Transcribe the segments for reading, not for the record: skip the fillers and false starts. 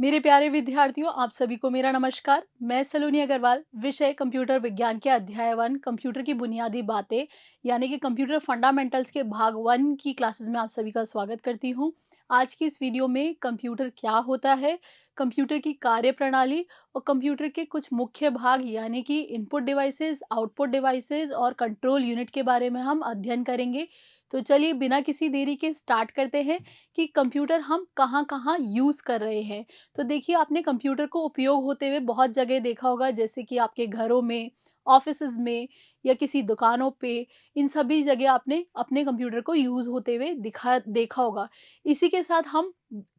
मेरे प्यारे विद्यार्थियों, आप सभी को मेरा नमस्कार। मैं सलोनी अग्रवाल, विषय कंप्यूटर विज्ञान के अध्याय 1 कंप्यूटर की बुनियादी बातें यानी कि कंप्यूटर फंडामेंटल्स के भाग 1 की क्लासेस में आप सभी का स्वागत करती हूँ। आज की इस वीडियो में कंप्यूटर क्या होता है, कंप्यूटर की कार्यप्रणाली और कंप्यूटर के कुछ मुख्य भाग यानी कि इनपुट डिवाइसेस, आउटपुट डिवाइसेस और कंट्रोल यूनिट के बारे में हम अध्ययन करेंगे। तो चलिए बिना किसी देरी के स्टार्ट करते हैं कि कंप्यूटर हम कहाँ-कहाँ यूज़ कर रहे हैं। तो देखिए आपने कंप्यूटर को उपयोग होते हुए बहुत जगह देखा होगा, जैसे कि आपके घरों में, ऑफिसेज़ में या किसी दुकानों पे, इन सभी जगह आपने अपने कंप्यूटर को यूज़ होते हुए दिखा देखा होगा। इसी के साथ हम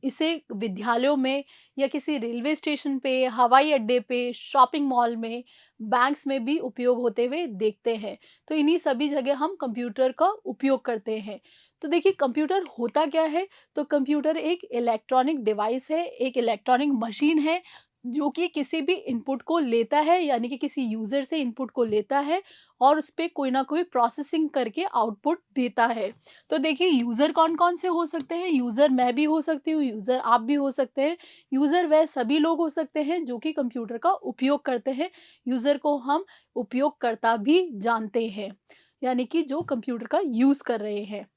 इसे विद्यालयों में या किसी रेलवे स्टेशन पे, हवाई अड्डे पे, शॉपिंग मॉल में, बैंक्स में भी उपयोग होते हुए देखते हैं। तो इन्हीं सभी जगह हम कंप्यूटर का उपयोग करते हैं। तो देखिए कंप्यूटर होता क्या है? तो कंप्यूटर एक इलेक्ट्रॉनिक डिवाइस है, एक इलेक्ट्रॉनिक मशीन है, जो कि किसी भी इनपुट को लेता है यानी कि किसी यूज़र से इनपुट को लेता है और उस पे कोई ना कोई प्रोसेसिंग करके आउटपुट देता है। तो देखिए यूज़र कौन-कौन से हो सकते हैं? यूज़र मैं भी हो सकती हूँ, यूज़र आप भी हो सकते हैं। यूज़र वह सभी लोग हो सकते हैं जो कि कंप्यूटर का उपयोग करते हैं। यूज़र को हम उपयोगकर्ता भी जानते हैं, यानी कि जो कंप्यूटर का यूज़ कर रहे हैं।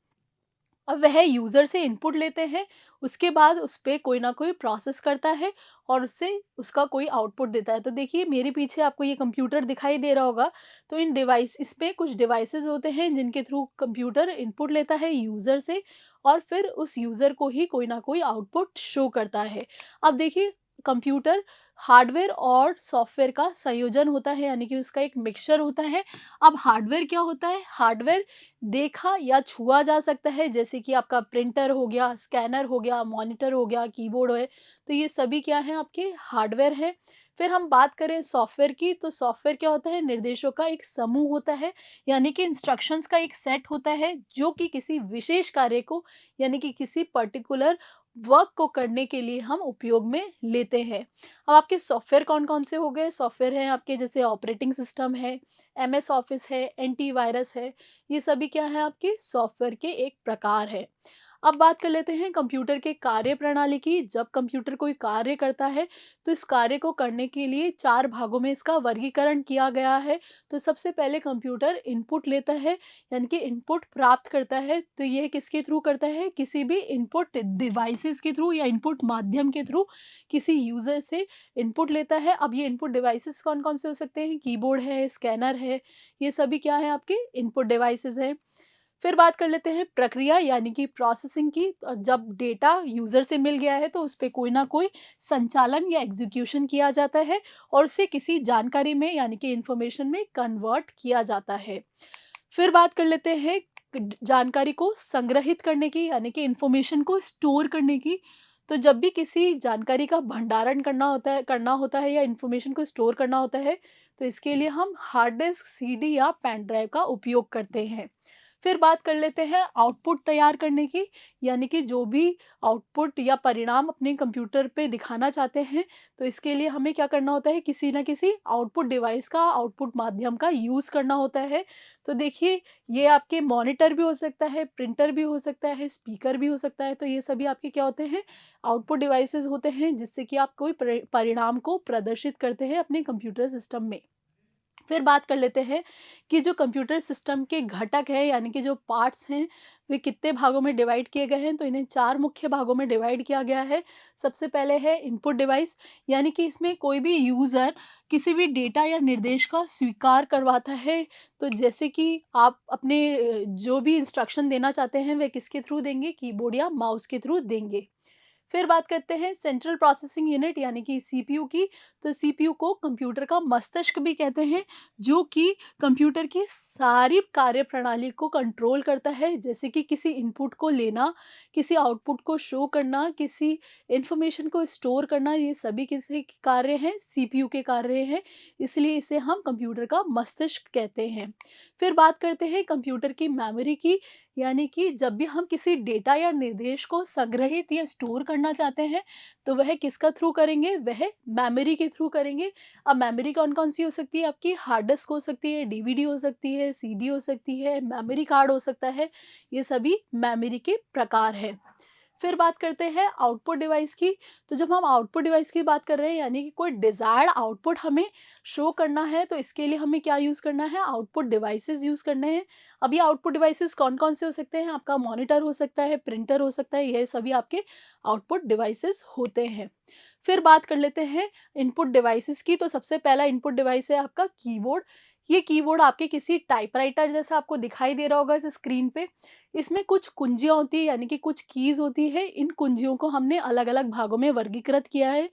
अब वह यूज़र से इनपुट लेते हैं, उसके बाद उस पे कोई ना कोई प्रोसेस करता है और उससे उसका कोई आउटपुट देता है। तो देखिए मेरे पीछे आपको ये कंप्यूटर दिखाई दे रहा होगा, तो इन डिवाइस इसमें कुछ डिवाइसेज़ होते हैं जिनके थ्रू कंप्यूटर इनपुट लेता है यूज़र से और फिर उस यूज़र को ही कोई ना कोई आउटपुट शो करता है। अब देखिए कंप्यूटर हार्डवेयर और सॉफ्टवेयर का संयोजन होता है यानी कि उसका एक मिक्सचर होता है। अब हार्डवेयर क्या होता है? हार्डवेयर देखा या छुआ जा सकता है, जैसे कि आपका प्रिंटर हो गया, स्कैनर हो गया, मॉनिटर हो गया, कीबोर्ड है, तो ये सभी क्या हैं आपके हार्डवेयर हैं। फिर हम बात करें सॉफ्टवेयर की, तो सॉफ्टवेयर क्या होता है? निर्देशों का एक समूह होता है, यानी कि इंस्ट्रक्शंस का एक सेट होता है जो कि किसी विशेष कार्य को यानी कि किसी पर्टिकुलर वर्क को करने के लिए हम उपयोग में लेते हैं। अब आपके सॉफ्टवेयर कौन-कौन से हो गए? सॉफ्टवेयर हैं आपके जैसे ऑपरेटिंग सिस्टम है, एमएस ऑफिस है, एंटीवायरस है, ये सभी क्या है आपके सॉफ्टवेयर के एक प्रकार है। अब बात कर लेते हैं कंप्यूटर के कार्यप्रणाली की। जब कंप्यूटर कोई कार्य करता है तो इस कार्य को करने के लिए 4 भागों में इसका वर्गीकरण किया गया है। तो सबसे पहले कंप्यूटर इनपुट लेता है यानी कि इनपुट प्राप्त करता है। तो यह किसके थ्रू करता है? किसी भी इनपुट डिवाइसेस के थ्रू या इनपुट माध्यम के थ्रू किसी यूज़र से इनपुट लेता है। अब ये इनपुट डिवाइसेस कौन-कौन से हो सकते हैं? कीबोर्ड है, स्कैनर है, ये सभी क्या है आपके इनपुट डिवाइसेस हैं। फिर बात कर लेते हैं प्रक्रिया यानी कि प्रोसेसिंग की। जब डेटा यूज़र से मिल गया है तो उस पे कोई ना कोई संचालन या एग्जीक्यूशन किया जाता है और उसे किसी जानकारी में यानी कि इंफॉर्मेशन में कन्वर्ट किया जाता है। फिर बात कर लेते हैं जानकारी को संग्रहित करने की यानी कि इंफॉर्मेशन को स्टोर करने की। तो जब भी किसी जानकारी का भंडारण करना होता है या इंफॉर्मेशन को स्टोर करना होता है, तो इसके लिए हम हार्ड डिस्क, सीडी या पेन ड्राइव का उपयोग करते हैं। फिर बात कर लेते हैं आउटपुट तैयार करने की, यानी कि जो भी आउटपुट या परिणाम अपने कंप्यूटर पे दिखाना चाहते हैं, तो इसके लिए हमें क्या करना होता है? किसी न किसी आउटपुट डिवाइस का, आउटपुट माध्यम का यूज़ करना होता है। तो देखिए, ये आपके मॉनिटर भी हो सकता है, प्रिंटर भी हो सकता है, स्पीकर भी हो सकता है, तो ये सभी आपके क्या होते हैं? आउटपुट डिवाइसेज़ होते हैं, जिससे कि आप कोई परिणाम को प्रदर्शित करते हैं अपने कंप्यूटर सिस्टम में। फिर बात कर लेते हैं कि जो कंप्यूटर सिस्टम के घटक हैं यानी कि जो पार्ट्स हैं, वे कितने भागों में डिवाइड किए गए हैं? तो इन्हें 4 मुख्य भागों में डिवाइड किया गया है। सबसे पहले है इनपुट डिवाइस, यानी कि इसमें कोई भी यूज़र किसी भी डेटा या निर्देश का स्वीकार करवाता है। तो जैसे कि आप अपने जो भी इंस्ट्रक्शन देना चाहते हैं, वे किसके थ्रू देंगे? कीबोर्ड या माउस के थ्रू देंगे। फिर बात करते हैं सेंट्रल प्रोसेसिंग यूनिट यानी कि सीपीयू की। तो सीपीयू को कंप्यूटर का मस्तिष्क भी कहते हैं, जो कि कंप्यूटर की सारी कार्यप्रणाली को कंट्रोल करता है, जैसे कि किसी इनपुट को लेना, किसी आउटपुट को शो करना, किसी इंफॉर्मेशन को स्टोर करना, ये सभी किसी के कार्य हैं? सीपीयू के कार्य हैं। इसलिए इसे हम कंप्यूटर का मस्तिष्क कहते हैं। फिर बात करते हैं कंप्यूटर की मेमोरी की, यानी कि जब भी हम किसी डेटा या निर्देश को संग्रहित या स्टोर करना चाहते हैं, तो वह किसका थ्रू करेंगे? वह मेमोरी के थ्रू करेंगे। अब मेमोरी कौन-कौन सी हो सकती है आपकी? हार्ड डिस्क हो सकती है, डीवीडी हो सकती है, सीडी हो सकती है, मेमोरी कार्ड हो सकता है। ये सभी मेमोरी के प्रकार हैं। फिर बात करते हैं आउटपुट डिवाइस की। तो जब हम आउटपुट डिवाइस की बात कर रहे हैं यानी कि कोई डिज़ायर्ड आउटपुट हमें शो करना है, तो इसके लिए हमें क्या यूज़ करना है, आउटपुट डिवाइसेस यूज़ करने हैं। अब ये आउटपुट डिवाइसेस कौन-कौन से हो सकते हैं, आपका मॉनिटर हो सकता है, प्रिंटर हो सकता है, ये सभी आपके आउटपुट डिवाइसेस होते हैं। फिर बात कर लेते हैं इनपुट डिवाइसेस की। तो सबसे पहला इनपुट डिवाइस है आपका कीबोर्ड। ये कीबोर्ड आपके किसी टाइपराइटर जैसा आपको दिखाई दे रहा होगा इस स्क्रीन पे। इसमें कुछ कुंजियाँ होती हैं यानी कि कुछ कीज़ होती है। इन कुंजियों को हमने अलग-अलग भागों में वर्गीकृत किया है।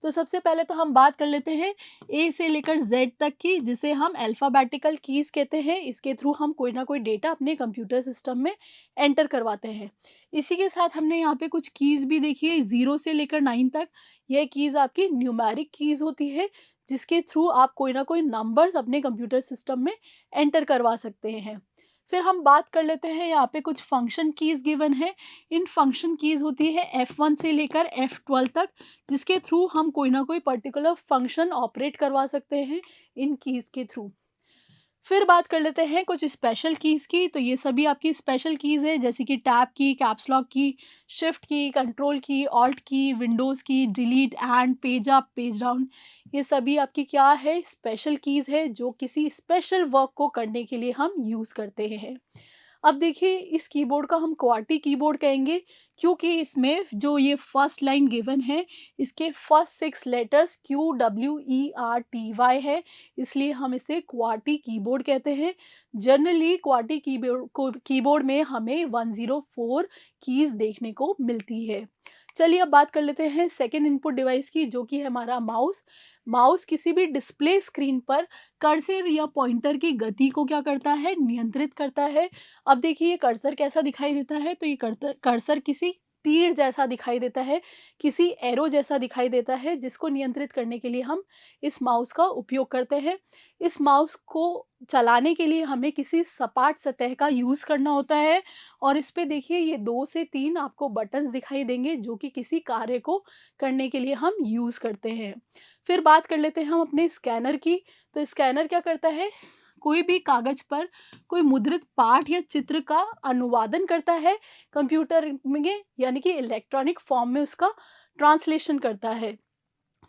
तो सबसे पहले तो हम बात कर लेते हैं ए से लेकर ज़ेड तक की, जिसे हम अल्फ़ाबेटिकल कीज़ कहते हैं। इसके थ्रू हम कोई ना कोई डेटा अपने कंप्यूटर सिस्टम में एंटर करवाते हैं। इसी के साथ हमने यहाँ पे कुछ कीज़ भी देखी है 0 से लेकर 9 तक। यह कीज़ आपकी न्यूमेरिक कीज़ होती है, जिसके थ्रू आप कोई ना कोई नंबर्स अपने कंप्यूटर सिस्टम में एंटर करवा सकते हैं। फिर हम बात कर लेते हैं यहाँ पे कुछ फंक्शन कीज़ गिवन है। इन फंक्शन कीज़ होती है F1 से लेकर F12 तक, जिसके थ्रू हम कोई ना कोई पर्टिकुलर फंक्शन ऑपरेट करवा सकते हैं इन कीज़ के थ्रू। फिर बात कर लेते हैं कुछ स्पेशल कीज़ की। तो ये सभी आपकी स्पेशल कीज़ है, जैसे कि टैब की, कैप्स लॉक की, शिफ्ट की, कंट्रोल की, ऑल्ट की, विंडोज़ की, delete and page up, page down. ये सभी आपकी क्या है, स्पेशल कीज़ है जो किसी स्पेशल वर्क को करने के लिए हम यूज़ करते हैं। अब देखिए इस कीबोर्ड का हम क्वार्टी कीबोर्ड कहेंगे, क्योंकि इसमें जो ये फर्स्ट लाइन गिवन है, इसके फर्स्ट 6 लेटर्स QWERTY है, इसलिए हम इसे क्वार्टी कीबोर्ड कहते हैं। जनरली क्वार्टी कीबोर्ड में हमें 104 कीज़ देखने को मिलती है। चलिए अब बात कर लेते हैं सेकंड इनपुट डिवाइस की, जो कि है हमारा माउस। माउस किसी भी डिस्प्ले स्क्रीन पर कर्सर या पॉइंटर की गति को क्या करता है, नियंत्रित करता है। अब देखिए ये कर्सर कैसा दिखाई देता है, तो ये कर्सर किसी तीर जैसा दिखाई देता है, किसी एरो जैसा दिखाई देता है, जिसको नियंत्रित करने के लिए हम इस माउस का उपयोग करते हैं। इस माउस को चलाने के लिए हमें किसी सपाट सतह का यूज़ करना होता है, और इस पे देखिए ये 2 से 3 आपको बटन्स दिखाई देंगे, जो कि किसी कार्य को करने के लिए हम यूज़ करते हैं। फिर बात कर लेते हैं हम अपने स्कैनर की। तो स्कैनर क्या करता है, कोई भी कागज पर कोई मुद्रित पाठ या चित्र का अनुवादन करता है कंप्यूटर में, यानी कि इलेक्ट्रॉनिक फॉर्म में उसका ट्रांसलेशन करता है।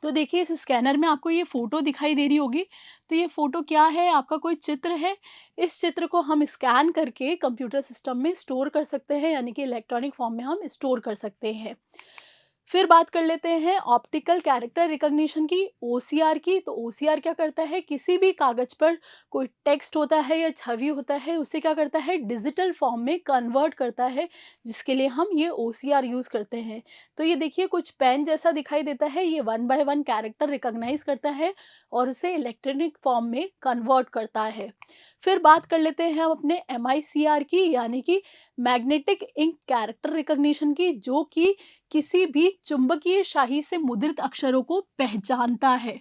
तो देखिए इस स्कैनर में आपको ये फ़ोटो दिखाई दे रही होगी। तो ये फ़ोटो क्या है, आपका कोई चित्र है। इस चित्र को हम स्कैन करके कंप्यूटर सिस्टम में स्टोर कर सकते हैं, यानी कि इलेक्ट्रॉनिक फॉर्म में हम स्टोर कर सकते हैं। फिर बात कर लेते हैं ऑप्टिकल कैरेक्टर रिकॉग्निशन की, ओसीआर की। तो ओसीआर क्या करता है, किसी भी कागज पर कोई टेक्स्ट होता है या छवि होता है, उसे क्या करता है, डिजिटल फॉर्म में कन्वर्ट करता है, जिसके लिए हम ये ओसीआर यूज़ करते हैं। तो ये देखिए कुछ पेन जैसा दिखाई देता है, ये 1 बाय 1 कैरेक्टर रिकॉग्नाइज करता है और इसे इलेक्ट्रॉनिक फॉर्म में कन्वर्ट करता है। फिर बात कर लेते हैं हम अपने एमआईसीआर की, यानी कि मैग्नेटिक इंक कैरेक्टर रिकॉग्निशन की, जो कि किसी भी चुंबकीय शाही से मुद्रित अक्षरों को पहचानता है।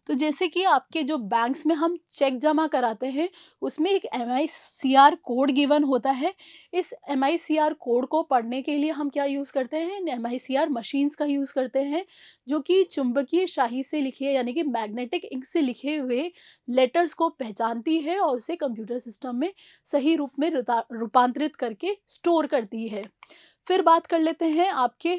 तो जैसे कि आपके जो बैंक्स में हम चेक जमा कराते हैं, उसमें एक एमआईसीआर कोड गिवन होता है। इस एमआईसीआर कोड को पढ़ने के लिए हम क्या यूज़ करते हैं, एमआईसीआर मशीन्स का यूज़ करते हैं, जो कि चुंबकीय शाही से लिखे यानी कि मैग्नेटिक इंक से लिखे हुए लेटर्स को पहचानती है और उसे कंप्यूटर सिस्टम में सही रूप में रूपांतरित करके स्टोर करती है। फिर बात कर लेते हैं आपके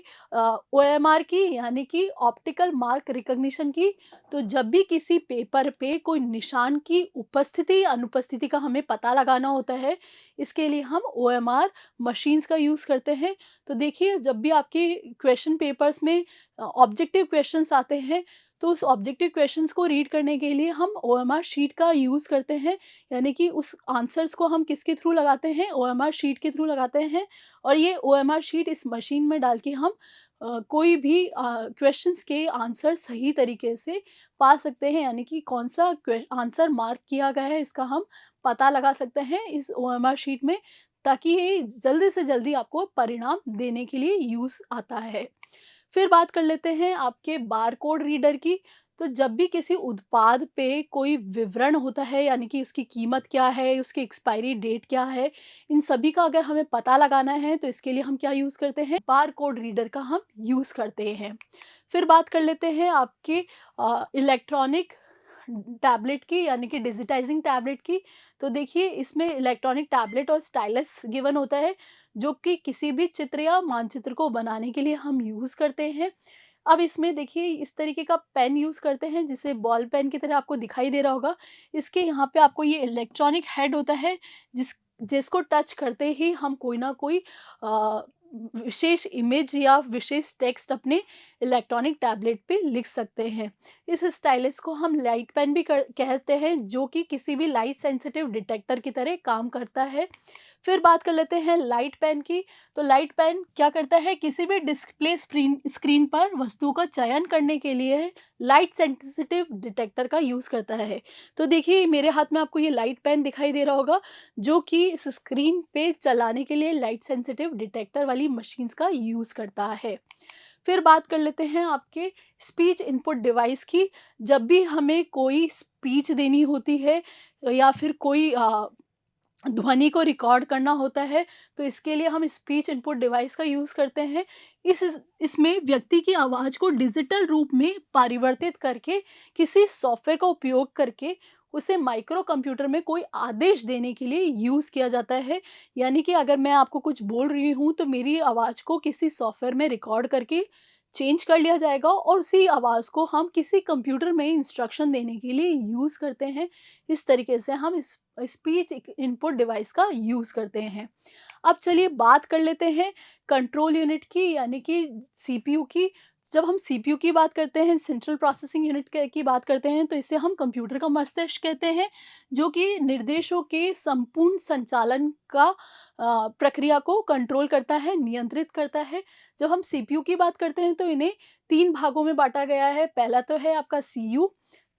ओएमआर की, यानी कि ऑप्टिकल मार्क रिकॉग्निशन की। तो जब भी किसी पेपर पे कोई निशान की उपस्थिति या अनुपस्थिति का हमें पता लगाना होता है, इसके लिए हम ओएमआर मशीन्स का यूज़ करते हैं। तो देखिए जब भी आपके क्वेश्चन पेपर्स में ऑब्जेक्टिव क्वेश्चंस आते हैं, तो उस ऑब्जेक्टिव क्वेश्चंस को रीड करने के लिए हम ओएमआर शीट का यूज़ करते हैं, यानी कि उस आंसर्स को हम किसके थ्रू लगाते हैं, ओएमआर शीट के थ्रू लगाते हैं। और ये ओएमआर शीट इस मशीन में डाल के हम कोई भी क्वेश्चंस के आंसर सही तरीके से पा सकते हैं, यानी कि कौन-सा आंसर मार्क किया गया है, इसका हम पता लगा सकते हैं इस ओएमआर शीट में, ताकि ये जल्दी से जल्दी आपको परिणाम देने के लिए यूज़ आता है। फिर बात कर लेते हैं आपके बारकोड रीडर की। तो जब भी किसी उत्पाद पे कोई विवरण होता है, यानी कि उसकी कीमत क्या है, उसकी एक्सपायरी डेट क्या है, इन सभी का अगर हमें पता लगाना है, तो इसके लिए हम क्या यूज़ करते हैं, बारकोड रीडर का हम यूज़ करते हैं। फिर बात कर लेते हैं आपके इलेक्ट्रॉनिक टैबलेट की, यानी कि डिजिटाइजिंग टैबलेट की। तो देखिए इसमें इलेक्ट्रॉनिक टैबलेट और स्टाइलस गिवन होता है, जो कि किसी भी चित्र या मानचित्र को बनाने के लिए हम यूज़ करते हैं। अब इसमें देखिए इस तरीके का पेन यूज़ करते हैं जिसे बॉल पेन की तरह आपको दिखाई दे रहा होगा। इसके यहाँ पे आपको ये इलेक्ट्रॉनिक हेड होता है जिसको टच करते ही हम कोई ना कोई अ, विशेष इमेज या विशेष टेक्स्ट अपने इलेक्ट्रॉनिक टैबलेट पे लिख सकते हैं। इस स्टाइलस को हम लाइट पेन भी कहते हैं जो कि किसी भी लाइट सेंसिटिव डिटेक्टर की तरह काम करता है। फिर बात कर लेते हैं लाइट पेन की। तो लाइट पेन क्या करता है, किसी भी डिस्प्ले स्क्रीन स्क्रीन पर वस्तुओं का चयन करने के लिए लाइट सेंसिटिव डिटेक्टर का यूज़ करता है। तो देखिए मेरे हाथ में आपको ये लाइट पेन दिखाई दे रहा होगा जो कि इस स्क्रीन पे चलाने के लिए लाइट सेंसिटिव डिटेक्टर वाली मशीन्स का यूज़ करता है। फिर बात कर लेते हैं आपके स्पीच इनपुट डिवाइस की। जब भी हमें कोई स्पीच देनी होती है या फिर कोई ध्वनि को रिकॉर्ड करना होता है, तो इसके लिए हम स्पीच इनपुट डिवाइस का यूज़ करते हैं। इसमें व्यक्ति की आवाज़ को डिजिटल रूप में परिवर्तित करके किसी सॉफ्टवेयर का उपयोग करके उसे माइक्रो कंप्यूटर में कोई आदेश देने के लिए यूज़ किया जाता है। यानी कि अगर मैं आपको कुछ बोल रही हूँ तो मेरी आवाज़ को किसी सॉफ्टवेयर में रिकॉर्ड करके चेंज कर लिया जाएगा और उसी आवाज़ को हम किसी कंप्यूटर में इंस्ट्रक्शन देने के लिए यूज़ करते हैं। इस तरीके से हम इस स्पीच इनपुट डिवाइस का यूज़ करते हैं। अब चलिए बात कर लेते हैं कंट्रोल यूनिट की, यानी कि सीपीयू की। जब हम सीपीयू की बात करते हैं, सेंट्रल प्रोसेसिंग यूनिट की बात करते हैं, तो इसे हम कंप्यूटर का मस्तिष्क कहते हैं जो कि निर्देशों के संपूर्ण संचालन का प्रक्रिया को कंट्रोल करता है, नियंत्रित करता है। जब हम सीपीयू की बात करते हैं तो इन्हें 3 भागों में बाँटा गया है। पहला तो है आपका सीयू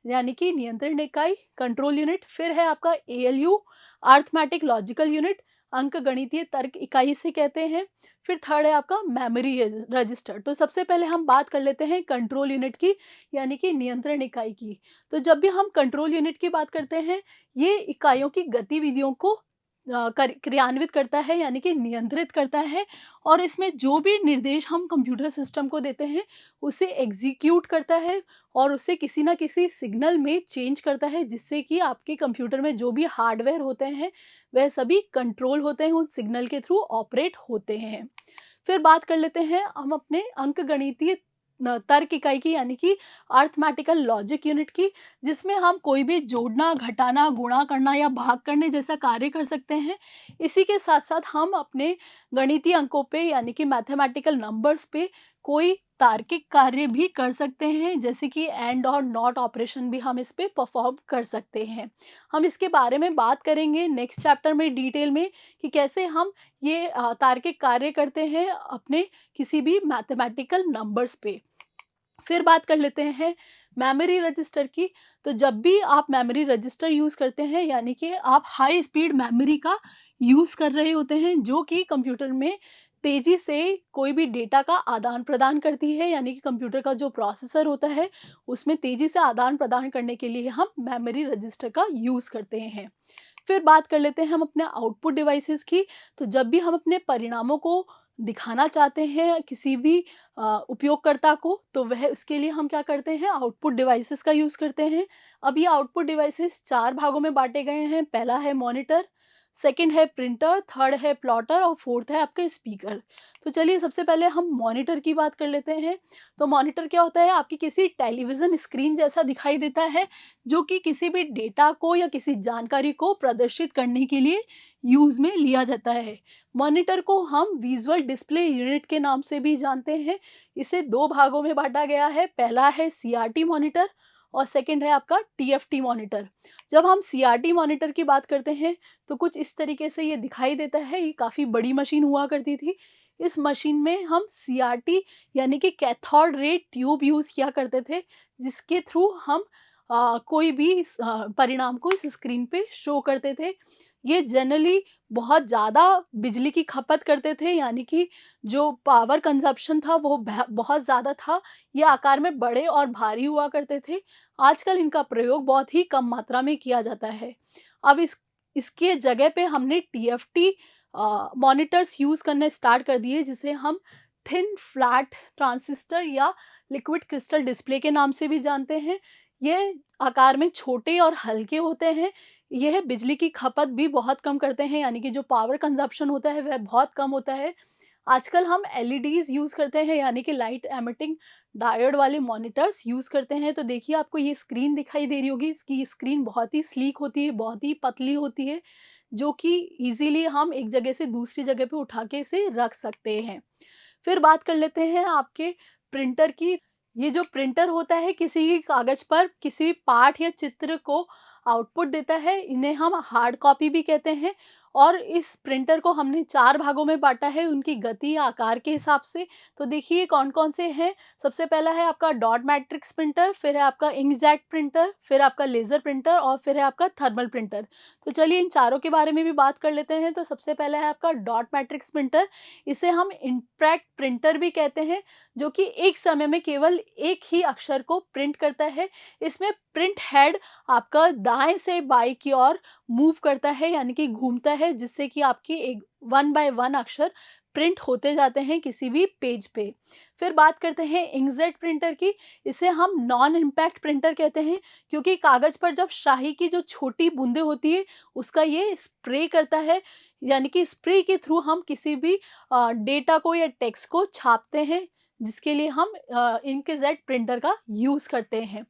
यानी कि नियंत्रण इकाई, कंट्रोल यूनिट। फिर है आपका एएलयू, अरिथमेटिक लॉजिकल यूनिट, अंकगणितीय तर्क इकाई इसे कहते हैं। फिर थर्ड है आपका मेमोरी रजिस्टर। तो सबसे पहले हम बात कर लेते हैं कंट्रोल यूनिट की, यानी कि नियंत्रण इकाई की। तो जब भी हम कंट्रोल यूनिट की बात करते हैं, ये इकाइयों की गतिविधियों को क्रियान्वित करता है, यानी कि नियंत्रित करता है, और इसमें जो भी निर्देश हम कंप्यूटर सिस्टम को देते हैं उसे एग्जीक्यूट करता है और उसे किसी ना किसी सिग्नल में चेंज करता है, जिससे कि आपके कंप्यूटर में जो भी हार्डवेयर होते हैं वह सभी कंट्रोल होते हैं, उन सिग्नल के थ्रू ऑपरेट होते हैं। फिर बात कर लेते हैं हम अपने अंकगणितीय तर्क इकाई की, यानी कि अरिथमेटिकल लॉजिक यूनिट की, जिसमें हम कोई भी जोड़ना, घटाना, गुणा करना या भाग करने जैसा कार्य कर सकते हैं। इसी के साथ-साथ हम अपने गणितीय अंकों पे, यानी कि मैथमेटिकल नंबर्स पे कोई तार्किक कार्य भी कर सकते हैं, जैसे कि एंड और नॉट ऑपरेशन भी हम इस पे परफॉर्म कर सकते हैं। हम इसके बारे में बात करेंगे नेक्स्ट चैप्टर में डिटेल में कि कैसे हम ये तार्किक कार्य करते हैं अपने किसी भी मैथमेटिकल नंबर्स पे। फिर बात कर लेते हैं मेमोरी रजिस्टर की। तो जब भी आप मेमोरी रजिस्टर यूज़ करते हैं, यानी कि आप हाई स्पीड मेमोरी का यूज़ कर रहे होते हैं जो कि कंप्यूटर में तेज़ी से कोई भी डेटा का आदान-प्रदान करती है, यानी कि कंप्यूटर का जो प्रोसेसर होता है उसमें तेज़ी से आदान-प्रदान करने के लिए हम मेमोरी रजिस्टर का यूज़ करते हैं। फिर बात कर लेते हैं हम अपने आउटपुट डिवाइसेस की। तो जब भी हम अपने परिणामों को दिखाना चाहते हैं किसी भी उपयोगकर्ता को, तो वह उसके लिए हम क्या करते हैं, आउटपुट डिवाइसेस का यूज़ करते हैं। अब ये आउटपुट डिवाइसेस 4 भागों में बाँटे गए हैं। पहला है मॉनिटर, सेकंड है प्रिंटर, थर्ड है प्लॉटर और फोर्थ है आपका स्पीकर। तो चलिए सबसे पहले हम मॉनिटर की बात कर लेते हैं। तो मॉनिटर क्या होता है, आपकी किसी टेलीविज़न स्क्रीन जैसा दिखाई देता है जो कि किसी भी डेटा को या किसी जानकारी को प्रदर्शित करने के लिए यूज़ में लिया जाता है। मॉनिटर को हम विजुअल डिस्प्ले यूनिट के नाम से भी जानते हैं। इसे 2 भागों में बाँटा गया है। पहला है सीआरटी मॉनिटर और सेकंड है आपका टीएफटी मॉनिटर। जब हम सीआरटी मॉनिटर की बात करते हैं तो कुछ इस तरीके से ये दिखाई देता है। ये काफ़ी बड़ी मशीन हुआ करती थी। इस मशीन में हम सीआरटी यानी कि कैथोड रे ट्यूब यूज़ किया करते थे, जिसके थ्रू हम कोई भी परिणाम को इस स्क्रीन पे शो करते थे। ये जनरली बहुत ज़्यादा बिजली की खपत करते थे, यानी कि जो पावर कंज़प्शन था वो बहुत ज़्यादा था। ये आकार में बड़े और भारी हुआ करते थे। आजकल इनका प्रयोग बहुत ही कम मात्रा में किया जाता है। अब इसके जगह पे हमने टीएफटी मॉनिटर्स यूज़ करने स्टार्ट कर दिए, जिसे हम थिन फ्लैट ट्रांजिस्टर या लिक्विड क्रिस्टल डिस्प्ले के नाम से भी जानते हैं। ये आकार में छोटे और हल्के होते हैं। यह बिजली की खपत भी बहुत कम करते हैं, यानी कि जो पावर कंज़प्शन होता है वह बहुत कम होता है। आजकल हम एलईडीज़ यूज़ करते हैं, यानी कि लाइट एमिटिंग डायोड वाले मॉनिटर्स यूज़ करते हैं। तो देखिए आपको ये स्क्रीन दिखाई दे रही होगी, इसकी स्क्रीन बहुत ही स्लीक होती है, बहुत ही पतली होती है, जो कि ईज़िली हम एक जगह से दूसरी जगह पे उठा के इसे रख सकते हैं। फिर बात कर लेते हैं आपके प्रिंटर की। ये जो प्रिंटर होता है किसी भी कागज़ पर किसी भी पाठ या चित्र को आउटपुट देता है, इन्हें हम हार्ड कॉपी भी कहते हैं। और इस प्रिंटर को हमने 4 भागों में बाँटा है उनकी गति या आकार के हिसाब से। तो देखिए कौन-कौन से हैं। सबसे पहला है आपका डॉट मैट्रिक्स प्रिंटर, फिर है आपका इंकजेट प्रिंटर, फिर आपका लेज़र प्रिंटर और फिर है आपका थर्मल प्रिंटर। तो चलिए इन चारों के बारे में भी बात कर लेते हैं। तो सबसे पहला है आपका डॉट मैट्रिक्स प्रिंटर। इसे हम इंपैक्ट प्रिंटर भी कहते हैं, जो कि एक समय में केवल एक ही अक्षर को प्रिंट करता है। इसमें प्रिंट हेड आपका दाएं से बाएं की ओर मूव करता है, यानी कि घूमता है, जिससे कि आपकी एक वन बाय वन अक्षर प्रिंट होते जाते हैं किसी भी पेज पे। फिर बात करते हैं इंकजेट प्रिंटर की। इसे हम नॉन इम्पैक्ट प्रिंटर कहते हैं, क्योंकि कागज पर जब स्याही की जो छोटी बूंदें होती है उसका ये स्प्रे करता है, यानी कि स्प्रे के थ्रू हम किसी भी डेटा को या टेक्स्ट को छापते हैं, जिसके लिए हम इंकजेट प्रिंटर का यूज़ करते हैं।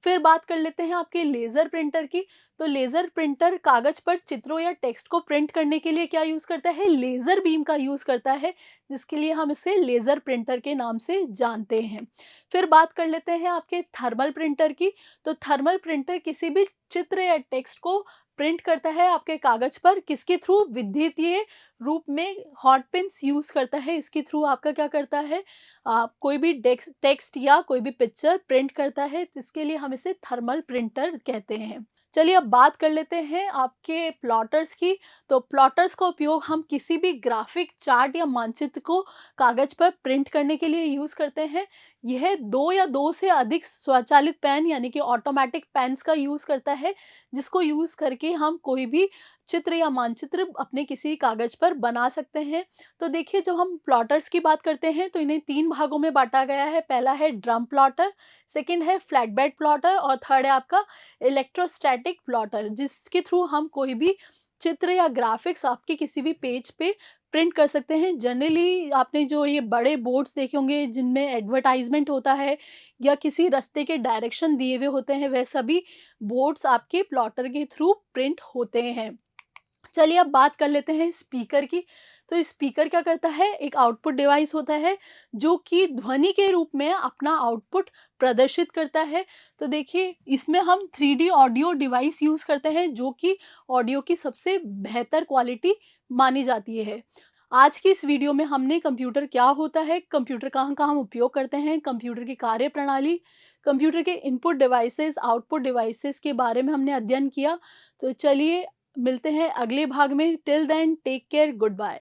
फिर बात कर लेते हैं आपके लेज़र प्रिंटर की। तो लेज़र प्रिंटर कागज़ पर चित्रों या टेक्स्ट को प्रिंट करने के लिए क्या यूज़ करता है? लेज़र बीम का यूज़ करता है, जिसके लिए हम इसे लेज़र प्रिंटर के नाम से जानते हैं। फिर बात कर लेते हैं आपके थर्मल प्रिंटर की। तो थर्मल प्रिंटर किसी भी चित्र या टेक्स्ट को प्रिंट करता है आपके कागज़ पर, किसके थ्रू? विद्युतीय रूप में हॉट पिन्स यूज़ करता है। इसके थ्रू आपका क्या करता है, कोई भी टेक्स्ट या कोई भी पिक्चर प्रिंट करता है, इसके लिए हम इसे थर्मल प्रिंटर कहते हैं। चलिए अब बात कर लेते हैं आपके प्लॉटर्स की। तो प्लॉटर्स का उपयोग हम किसी भी ग्राफिक चार्ट या मानचित्र को कागज पर प्रिंट करने के लिए यूज़ करते हैं। यह 2 या 2 से अधिक स्वचालित पेन, यानी कि ऑटोमेटिक पेन्स का यूज़ करता है, जिसको यूज़ करके हम कोई भी चित्र या मानचित्र अपने किसी कागज पर बना सकते हैं। तो देखिए जब हम प्लॉटर्स की बात करते हैं तो इन्हें 3 भागों में बाँटा गया है। पहला है ड्रम प्लॉटर, सेकंड है फ्लैट बेड प्लॉटर और थर्ड है आपका इलेक्ट्रोस्टैटिक प्लॉटर, जिसके थ्रू हम कोई भी चित्र या ग्राफिक्स आपके किसी भी पेज पे प्रिंट कर सकते हैं। जनरली आपने जो ये बड़े बोर्ड्स देखे होंगे जिनमें एडवर्टाइजमेंट होता है या किसी रास्ते के डायरेक्शन दिए हुए होते हैं, वह सभी बोर्ड्स आपके प्लॉटर के थ्रू प्रिंट होते हैं। चलिए अब बात कर लेते हैं स्पीकर की। तो स्पीकर क्या करता है, एक आउटपुट डिवाइस होता है जो कि ध्वनि के रूप में अपना आउटपुट प्रदर्शित करता है। तो देखिए इसमें हम 3D ऑडियो डिवाइस यूज़ करते हैं, जो कि ऑडियो की सबसे बेहतर क्वालिटी मानी जाती है। आज की इस वीडियो में हमने कंप्यूटर क्या होता है, कंप्यूटर कहाँ-कहाँ हम उपयोग करते हैं, कंप्यूटर की कार्यप्रणाली, कंप्यूटर के इनपुट डिवाइसेस, आउटपुट डिवाइसेस के बारे में हमने अध्ययन किया। तो चलिए मिलते हैं अगले भाग में। Till then take care, good bye.